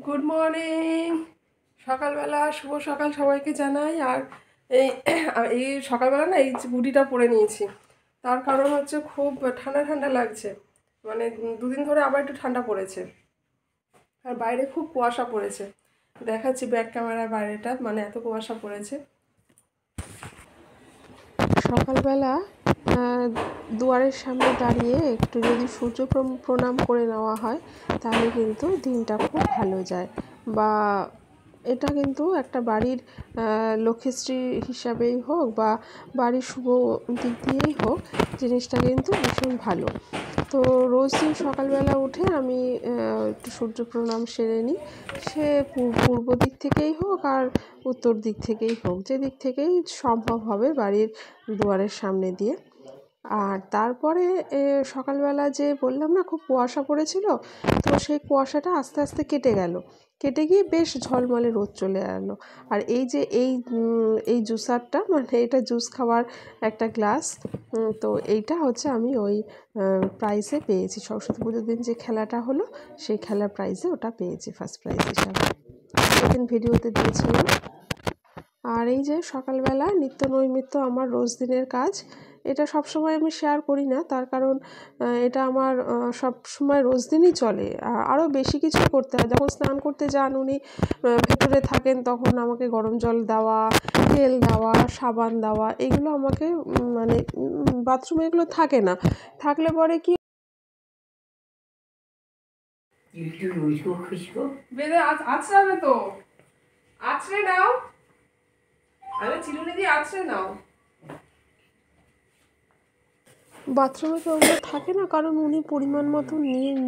Good morning. সকালবেলা শুভ সকাল সবাইকে জানাই। আর এই এই সকালবেলা না এই হুডিটা পরে নিয়েছি, তার কারণ হচ্ছে খুব ঠান্ডা ঠান্ডা লাগছে। মানে দুদিন ধরে আবার একটু ঠান্ডা পড়েছে, আর বাইরে খুব কুয়াশা পড়েছে। দেখাচ্ছি ব্যাক ক্যামেরার বাইরেটা, মানে এত কুয়াশা পড়েছে। সকালবেলা দুয়ারের সামনে দাঁড়িয়ে একটু যদি সূর্য প্রণাম করে নেওয়া হয় তাহলে কিন্তু দিনটা খুব ভালো যায়। বা এটা কিন্তু একটা বাড়ির লক্ষ্মীশ্রী হিসাবেই হোক বা বাড়ির শুভ দিক দিয়েই হোক, জিনিসটা কিন্তু ভীষণ ভালো। তো রোজ দিন সকালবেলা উঠে আমি একটু সূর্য প্রণাম সেরে নিই। সে পূর্ব দিক থেকেই হোক আর উত্তর দিক থেকেই হোক, যে দিক থেকেই সম্ভব হবে বাড়ির দুয়ারের সামনে দিয়ে। আর তারপরে সকালবেলা যে বললাম না খুব কুয়াশা পড়েছিল, তো সেই কুয়াশাটা আস্তে আস্তে কেটে গিয়ে বেশ ঝলমলে রোদ চলে এলো। আর এই যে এই জুসারটা, মানে এটা জুস খাওয়ার একটা গ্লাস, তো এইটা হচ্ছে আমি ওই প্রাইজে পেয়েছি। সরস্বতী পুজোর দিন যে খেলাটা হলো সেই খেলার প্রাইজে ওটা পেয়েছি, ফার্স্ট প্রাইজ হিসাবে। সেদিন ভিডিওতে দিয়েছিলাম। আর এই যে সকালবেলা নিত্য নৈমিত্য আমার রোজ দিনের কাজ, এটা সবসময় আমি শেয়ার করি না, তার কারণ এটা আমার সব সময় রোজ দিনই চলে। আরও বেশি কিছু করতে হয়। যখন স্নান করতে যান উনি ভেতরে থাকেন, তখন আমাকে গরম জল দেওয়া, তেল দেওয়া, সাবান দেওয়া, এগুলো আমাকে মানে বাথরুমে এগুলো থাকে না, থাকলে পরে কি বেঁধে আছড়াবে তো, আছড়ে নাও, আরে চিরুনি দিয়ে আছড়ে নাও। বাথরুমে তো ওগুলো থাকে না, কারণ উনি পরিমাণ মতো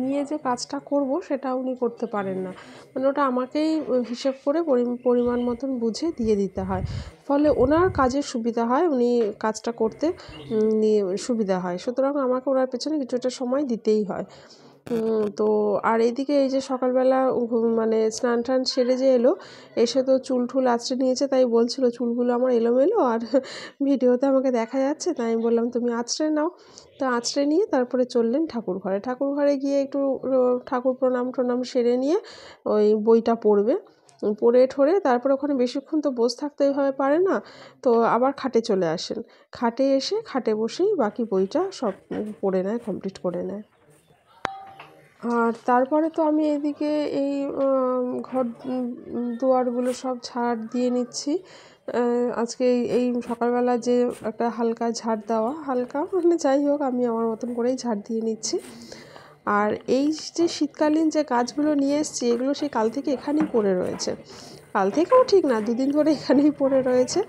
নিয়ে যে কাজটা করব সেটা উনি করতে পারেন না। মানে ওটা আমাকেই হিসেব করে পরিমাণ মতন বুঝে দিয়ে দিতে হয়। ফলে ওনার কাজের সুবিধা হয়, উনি কাজটা করতে সুবিধা হয়। সুতরাং আমাকে ওনার পেছনে কিছুটা সময় দিতেই হয়। তো আর এদিকে এই যে সকালবেলা মানে স্নান টান সেরে যে এলো, এসে তো চুল টুল আঁচড়ে নিয়েছে, তাই বলছিল চুলগুলো আমার এলোমেলো আর ভিডিওতে আমাকে দেখা যাচ্ছে, তাই আমি বললাম তুমি আঁচড়ে নাও। তো আঁচড়ে নিয়ে তারপরে চললেন ঠাকুর ঘরে গিয়ে একটু ঠাকুর প্রণাম সেরে নিয়ে ওই বইটা পড়ে ঠরে তারপর ওখানে বেশিক্ষণ তো বসে থাকতে ওইভাবে পারে না, তো আবার খাটে চলে আসেন। খাটে এসে খাটে বসেই বাকি বইটা সব পড়ে নেয়, কমপ্লিট করে নেয়। আর তারপরে তো আমি এদিকে এই ঘর দুয়ারগুলো সব ঝাড় দিয়ে নিচ্ছি। আজকে এই সকালবেলা যে একটা হালকা ঝাড় দেওয়া, হালকা মানে যাই হোক, আমি আমার মতন করেই ঝাড় দিয়ে নিচ্ছি। আর এই যে শীতকালীন যে গাছগুলো নিয়ে এসেছি, এগুলো সেই কাল থেকে এখানেই পড়ে রয়েছে। কাল থেকেও ঠিক না, দুদিন ধরে এখানেই পড়ে রয়েছে।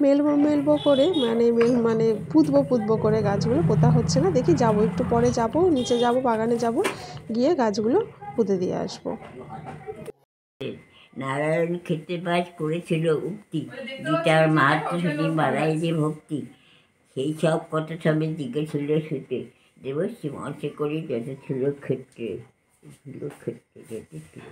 মেলবো করে মানে পুঁতবো করে গাছগুলো পোতা হচ্ছে না। দেখি যাবো একটু পরে, যাবো নিচে, যাবো বাগানে, যাবো গিয়ে গাছগুলো পুঁতে দিয়ে আসবো। নারায়ণ ক্ষেত্রপাত করেছিল উক্তি, গীতার মাহাত্ম শুনি বাড়াই যে ভক্তি, সেই সব কথা সবে জিজ্ঞেছিল সুতে, দেবশ্রী মর্ষে করি যত ছিল ক্ষেত্রে যত ছিল।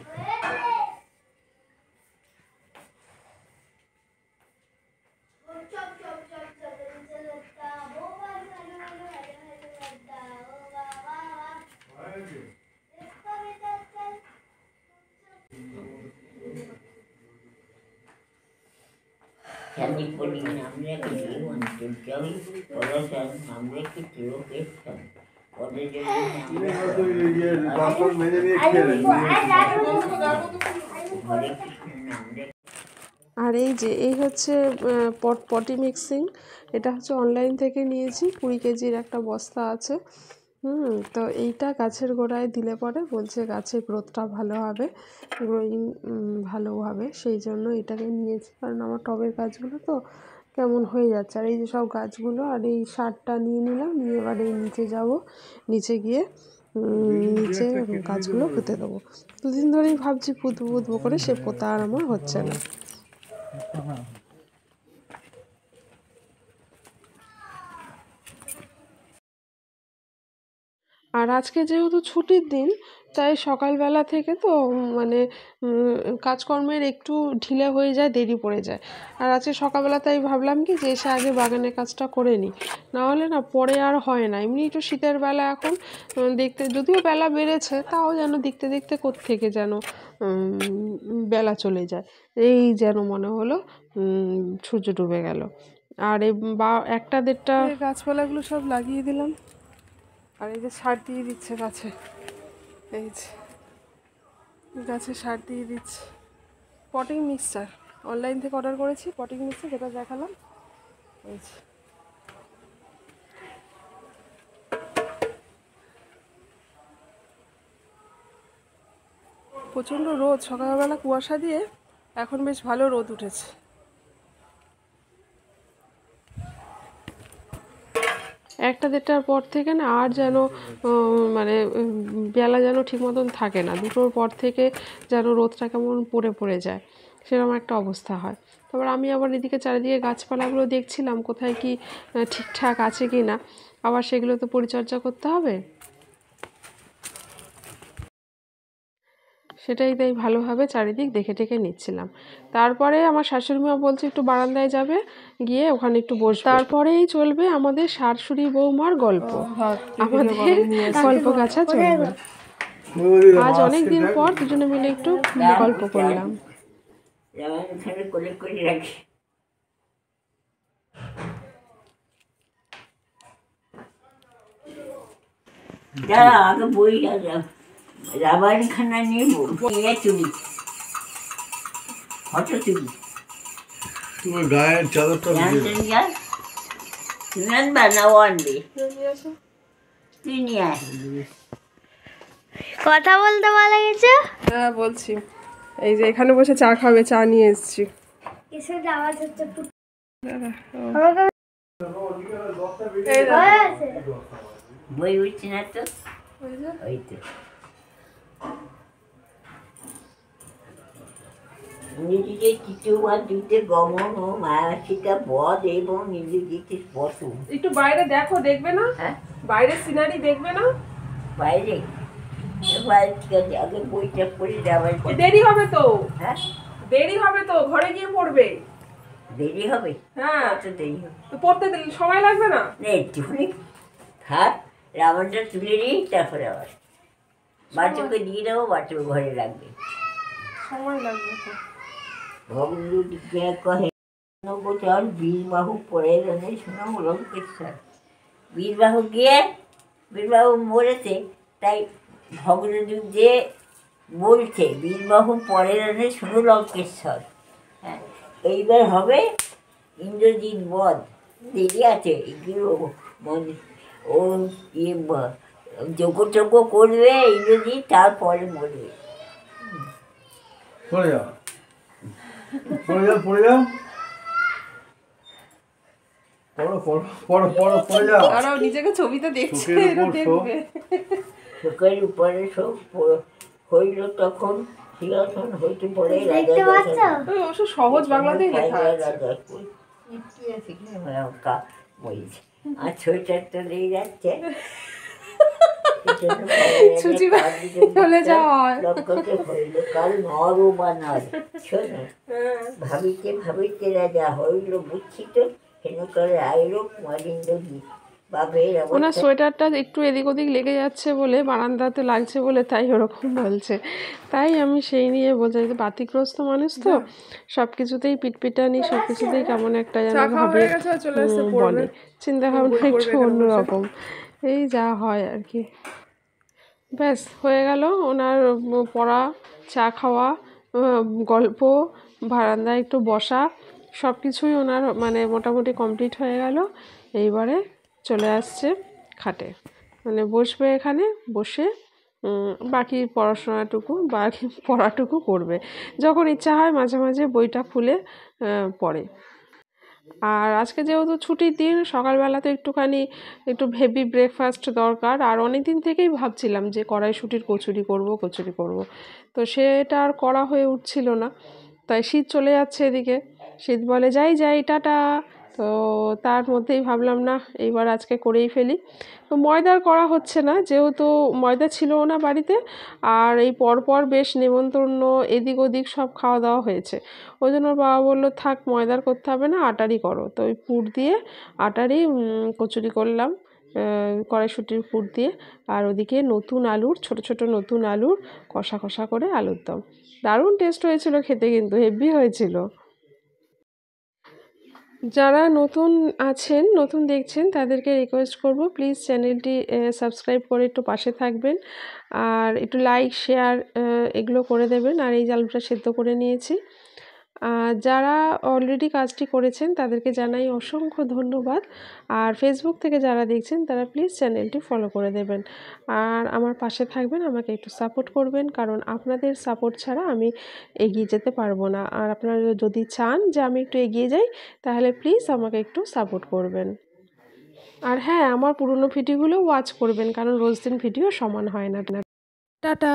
Candy pudding namanya kejiwan, jauh polosan namanya kejiwan. Order jadi namanya. আর এই যে এই হচ্ছে পটি মিক্সিং, এটা হচ্ছে অনলাইন থেকে নিয়েছি, 20 কেজির একটা বস্তা আছে। তো এইটা গাছের গোড়ায় দিলে পরে বলছে গাছের গ্রোথটা ভালো হবে, গ্রোয়িং ভালো হবে, সেই জন্য এটাকে নিয়েছি। কারণ আমার টবের গাছগুলো তো কেমন হয়ে যাচ্ছে, আর এই যে সব গাছগুলো, আর এই সারটা নিয়ে নিলাম, নিয়ে এবার এই নিচে যাব, নিচে গিয়ে নিচে গাছগুলো পুঁতে দেবো। দুদিন ধরেই ভাবছি পুঁতবো করে, সে পোতা আর আমার হচ্ছে না। আর আজকে যেহেতু ছুটির দিন, তাই সকালবেলা থেকে তো মানে কাজকর্মের একটু ঢিলে হয়ে যায়, দেরি পড়ে যায়। আর আজকে সকালবেলা তাই ভাবলাম কি যে এসে আগে বাগানের কাজটা করে নিই, নাহলে না পরে আর হয় না। এমনি একটু শীতের বেলা এখন দেখতে যদিও বেলা বেড়েছে, তাও যেন দেখতে দেখতে কোত্থেকে যেন বেলা চলে যায়, এই যেন মনে হলো সূর্য ডুবে গেল। আর এই বা 1টা 1:30 গাছপালাগুলো সব লাগিয়ে দিলাম। আর এই যে সার দিয়ে দিচ্ছে গাছে, এই যে গাছে সার দিয়ে দিচ্ছে। পটিং মিক্সচার অনলাইন থেকে অর্ডার করেছি, পটিং মিক্সচার, যেটা দেখালাম। এই যে প্রচণ্ড রোদ, সকালবেলা কুয়াশা দিয়ে এখন বেশ ভালো রোদ উঠেছে। 1টা 1:30টার পর থেকে না আর যেন মানে বেলা যেন ঠিক মতন থাকে না। 2টোর পর থেকে যেন রোদটা কেমন পড়ে পড়ে যায়, সেরকম একটা অবস্থা হয়। তারপর আমি আবার এদিকে চারিদিকে গাছপালাগুলো দেখছিলাম কোথায় কি ঠিকঠাক আছে কি না, আবার সেগুলো তো পরিচর্যা করতে হবে। সেটাই তাই ভালোভাবে চারিদিক দেখে টেখে নিচ্ছিলাম। তারপরে আমার শাশুড়ি মা বলছে একটু বারান্দায় যাবে, গিয়ে ওখানে একটু বসবে। তারপরেই চলবে আমাদের শাশুড়ি বৌমার গল্প, আমাদের গল্প গাছা চলবে। আজ অনেক দিন পর দুজনে মিলে একটু গল্প করলাম। কোলে করে রাখি। দাঁড়া, আগে বই রাবার খানা নেবো, চুরি ফটো চুরি। তোমার গায়ের চাদরটা তুমি আনবা না ও আনবে? তুই নিয়ে আয়। কথা বলতে ভালো গেছে। হ্যাঁ বলছি, এই যে এখানে বসে চা খাবে, চা নিয়ে এসেছি। কিসের আওয়াজ হচ্ছে একটু? বই উঠছে না তো, ওই তো নিজেকে তৃতীয়বার দিতে গমন ও মায়াসিকা বধ এবং নিজেকে স্পর্শ। একটু বাইরে দেখো, দেখবে না? হ্যাঁ, বাইরে সিনারি দেখবে না? বাইরে বাইরে ঠিক আছে, আগে বইটা পড়ে যাবার। দেরি হবে তো। হ্যাঁ, দেরি হবে তো, ঘরে গিয়ে পড়বে। দেরি হবে? হ্যাঁ, কত দেরি হবে? তো পড়তে সময় লাগবে না? একটুখানি থাক, রাবারটা তুলে নিই, তারপরে আবার বাচ্চাকে দিয়ে দেবো, বাচ্চাকে ঘরে লাগবে। সময় লাগবে তো। ভগবতী কহে বছর বীরবাহু পরে জানে শোনা লঙ্কেশ্বর। বীরবাহু গিয়ে বীরবাহু মরেছে, তাই ভগবতী যে বলছে বীরবাহু পরে জানে শুনো লঙ্কেশ্বর। হ্যাঁ, এইবার হবে ইন্দ্রজিৎ বধ, দেরি আছে এগুলো। ও ইয়ে যজ্ঞ করবে ইন্দ্রজিৎ, তারপরে মরবে। পড়ে যাও, পড়ে যাও, পড়ে যাও, পড়ো পড়ো পড়ো পড়ো, পড়ে যাও। আর নিজেকে ছবিতে দেখছে, চোখের এটা উপর দেখবে। চোখের উপরে সব হইল তখন সিংহাসন হইতে পড়ে দেখতে পাচ্ছ? ওই অবশ্য সহজ বাংলাতেই লেখা আছে। আর সোয়েটারটা দিয়ে যাচ্ছে। ছুচি চলে যাওয়ার। কাল নর ও বানর শোনো, ভাবিতে ভাবিতে রাজা হইল বুঝছিত হেন করে আইল মহেন্দ্র গীত। ওনার সোয়েটারটা একটু এদিক ওদিক লেগে যাচ্ছে বলে, বারান্দাতে লাগছে বলে, তাই ওরকম বলছে। তাই আমি সেই নিয়ে বলছি যে বাতিগ্রস্ত মানুষ তো, সব কিছুতেই পিটপিটানি, সব কিছুতেই কেমন একটা যেন ভাবে বলে, চিন্তা ভাবনা একটু অন্যরকম, এই যা হয় আর কি। ব্যাস হয়ে গেল ওনার পড়া, চা খাওয়া, গল্প, বারান্দায় একটু বসা, সব কিছুই ওনার মানে মোটামুটি কমপ্লিট হয়ে গেল। এইবারে চলে আসছে খাটে, মানে বসবে এখানে, বসে বাকি পড়াটুকু করবে। যখন ইচ্ছা হয় মাঝে মাঝে বইটা খুলে পড়ে। আর আজকে যেহেতু ছুটির দিন, সকালবেলা তো একটু হেভি ব্রেকফাস্ট দরকার। আর অনেক দিন থেকেই ভাবছিলাম যে কড়াইশুঁটির কচুরি করব, তো সেটা আর করা হয়ে উঠছিল না। তাই শীত চলে যাচ্ছে এদিকে, শীত বলে যাই টাটা, তো তার মধ্যেই ভাবলাম না এইবার আজকে করেই ফেলি। তো ময়দার করা হচ্ছে না, যেহেতু ময়দা ছিলও না বাড়িতে, আর এই পরপর বেশ নেমন্তন্ন এদিক ওদিক সব খাওয়া দাওয়া হয়েছে। ওই জন্য ওর বাবা বললো থাক ময়দার করতে হবে না, আটারই করো। তো ওই পুর দিয়ে আটারই কচুরি করলাম, কড়াইশুঁটির পুর দিয়ে। আর ওদিকে নতুন আলুর ছোট ছোট নতুন আলুর কষা কষা করে আলুর দম। দারুণ টেস্ট হয়েছিল খেতে, কিন্তু হেভি হয়েছিল। যারা নতুন আছেন, নতুন দেখছেন, তাদেরকে রিকোয়েস্ট করব প্লিজ চ্যানেলটি সাবস্ক্রাইব করে একটু পাশে থাকবেন, আর একটু লাইক শেয়ার এগুলো করে দেবেন। আর এই যে আলুটা সেদ্ধ করে নিয়েছি। যারা অলরেডি কাজটি করেছেন তাদেরকে জানাই অসংখ্য ধন্যবাদ। আর ফেসবুক থেকে যারা দেখছেন তারা প্লিজ চ্যানেলটি ফলো করে দেবেন, আর আমার পাশে থাকবেন, আমাকে একটু সাপোর্ট করবেন, কারণ আপনাদের সাপোর্ট ছাড়া আমি এগিয়ে যেতে পারবো না। আর আপনারা যদি চান যে আমি একটু এগিয়ে যাই, তাহলে প্লিজ আমাকে একটু সাপোর্ট করবেন। আর হ্যাঁ, আমার পুরনো ভিডিওগুলো ওয়াচ করবেন, কারণ রোজ দিন ভিডিও সমান হয় না। টাটা।